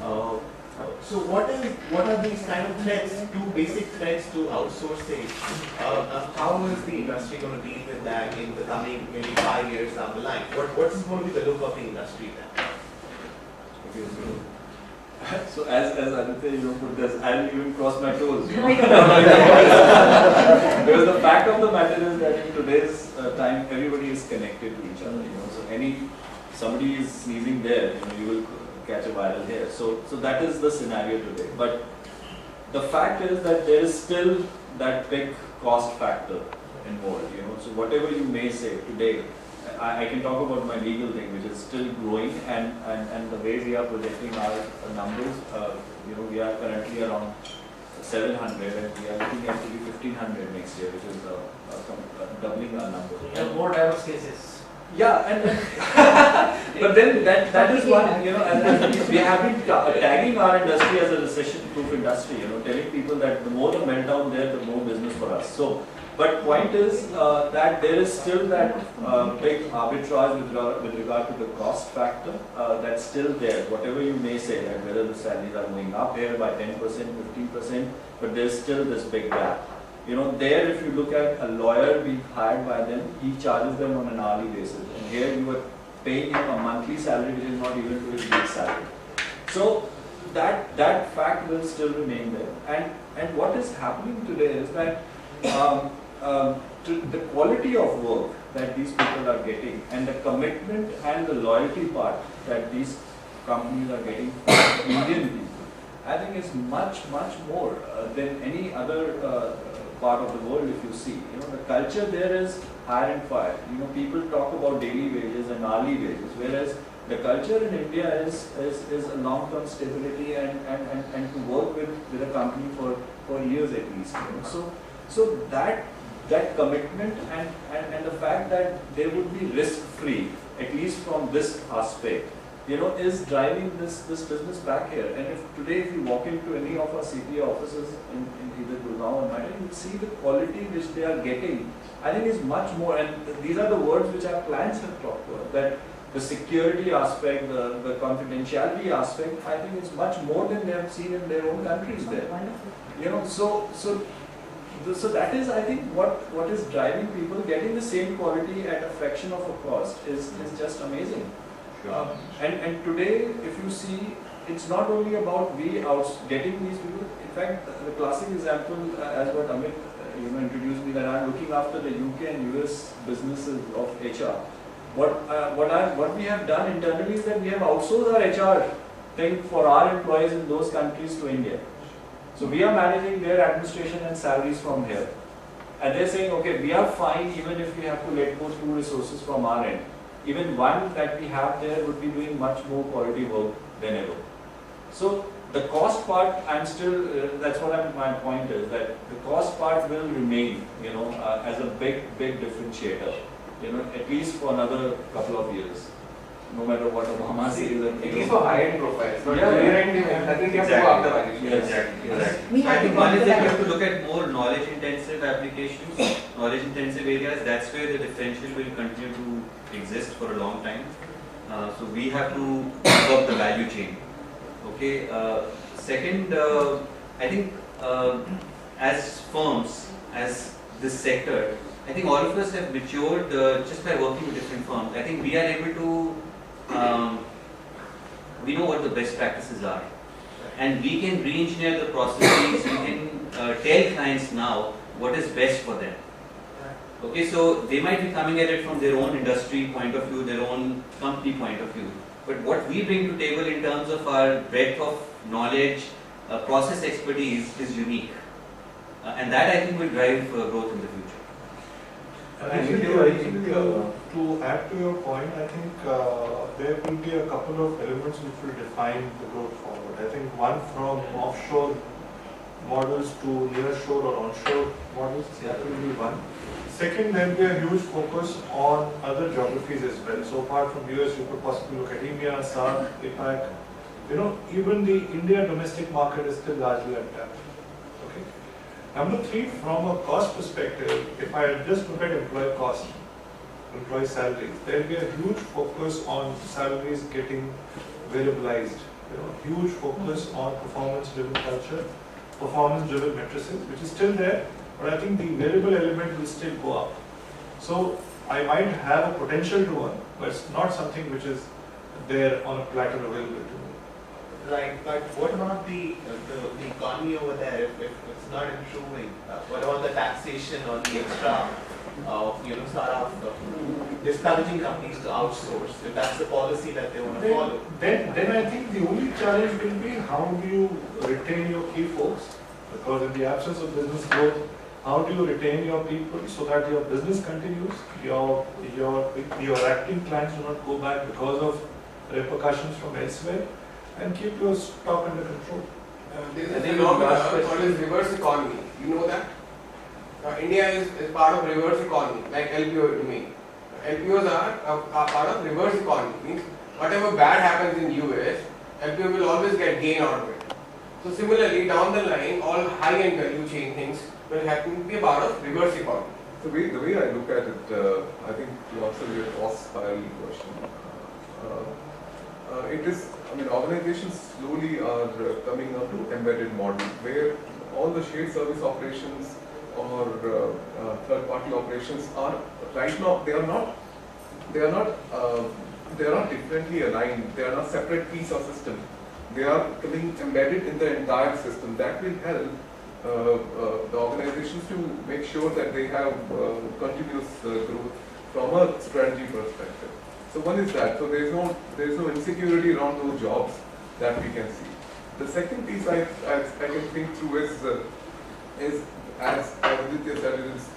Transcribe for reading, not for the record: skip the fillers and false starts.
Uh, so what are these kind of threats, two basic threats to outsourcing? How is the industry going to deal with that in the coming maybe 5 years down the line? What's going to be the look of the industry then? So as Aditya put this, I'll even cross my toes. Because the fact of the matter is that in today's time, everybody is connected to each other. So somebody is sneezing there, you will catch a viral here. So that is the scenario today. But the fact is that there is still that big cost factor involved. So whatever you may say today, I can talk about my legal thing, which is still growing, and the way we are projecting our numbers, we are currently around 700, and we are looking at to be 1500 next year, which is doubling our number. We have more diverse cases. Yeah, but then that is one, and we have been tagging our industry as a recession-proof industry, telling people that the more the meltdown there, the more business for us. But point is that there is still that big arbitrage with regard to the cost factor that's still there. Whatever you may say, that whether the salaries are going up here by 10%, 15%, but there's still this big gap. There if you look at a lawyer being hired by them, he charges them on an hourly basis. And here you are paying him a monthly salary which is not even to his base salary. So that fact will still remain there. And what is happening today is that the quality of work that these people are getting and the commitment and the loyalty part that these companies are getting from Indian people, I think is much more than any other part of the world. If you see, the culture there is hire and fire. People talk about daily wages and hourly wages, whereas the culture in India is a long-term stability and to work with a company for years at least. So that commitment and the fact that they would be risk-free, at least from this aspect, is driving this business back here. And if you walk into any of our CPA offices in either Gurgaon or Noida, you will see the quality which they are getting, I think is much more, and these are the words which our clients have talked about, that the security aspect, the confidentiality aspect, I think is much more than they have seen in their own countries there. So that is, I think, what is driving people. Getting the same quality at a fraction of a cost is just amazing. Sure. And today, if you see, it's not only about getting these people. In fact, the classic example, as what Amit introduced me, that I'm looking after the UK and US businesses of HR. What we have done internally is that we have outsourced our HR thing for our employees in those countries to India. So we are managing their administration and salaries from here. And they're saying, okay, we are fine even if we have to let go 2 resources from our end. Even one that we have there would be doing much more quality work than ever. So the cost part, that's what my point is, that the cost part will remain, as a big differentiator, at least for another couple of years. No matter what Obama says. At least for high-end profiles. But Exactly. I think one is that you have to look at more knowledge-intensive applications, knowledge-intensive areas. That's where the differential will continue to exist for a long time. So we have to move up the value chain. Okay. Second, I think as firms, as this sector, I think all of us have matured just by working with different firms. I think we are able to, we know what the best practices are, and we can re-engineer the processes. We can tell clients now what is best for them. Okay, so they might be coming at it from their own industry point of view, their own company point of view. But what we bring to table in terms of our breadth of knowledge, process expertise is unique. And that I think will drive growth in the future. To add to your point, I think there will be a couple of elements which will define the growth forward. I think one from offshore models to nearshore or onshore models, that will be one. Second, there will be a huge focus on other geographies as well. So apart from US, you could possibly look at EMEA, SAARC, APAC. Even the India domestic market is still largely untapped. Okay. Number 3, from a cost perspective, if I just look at employee cost, employee salaries, there will be a huge focus on salaries getting variabilized huge focus on performance-driven culture, performance-driven matrices, which is still there, but I think the variable element will still go up. So I might have a potential to earn, but it's not something which is there on a platter available to me. Right, but what about the economy over there if it's not improving? What about the taxation or the extra, sort of discouraging companies to outsource if that's the policy that they want to follow? Then I think the only challenge will be how do you retain your key folks? Because in the absence of business growth, how do you retain your people so that your business continues, your acting clients do not go back because of repercussions from elsewhere, and keep your stock under control? There is a phenomenon called as reverse economy. You know that? India is part of reverse economy, like LPO domain. LPOs are part of reverse economy. Means whatever bad happens in US, LPO will always get gain out of it. So similarly, down the line, all high-end value chain things will happen to be a part of reverse economy. The way I look at it, I think to answer your cost spiral question, it is, organizations slowly are coming up to embedded model where all the shared service operations or third-party operations are right now they are not differently aligned. They are not separate piece of system. They are coming embedded in the entire system. That will help the organizations to make sure that they have continuous growth from a strategy perspective. So one is that. So there is no insecurity around those jobs that we can see. The second piece I can think through is as Aditya said, it is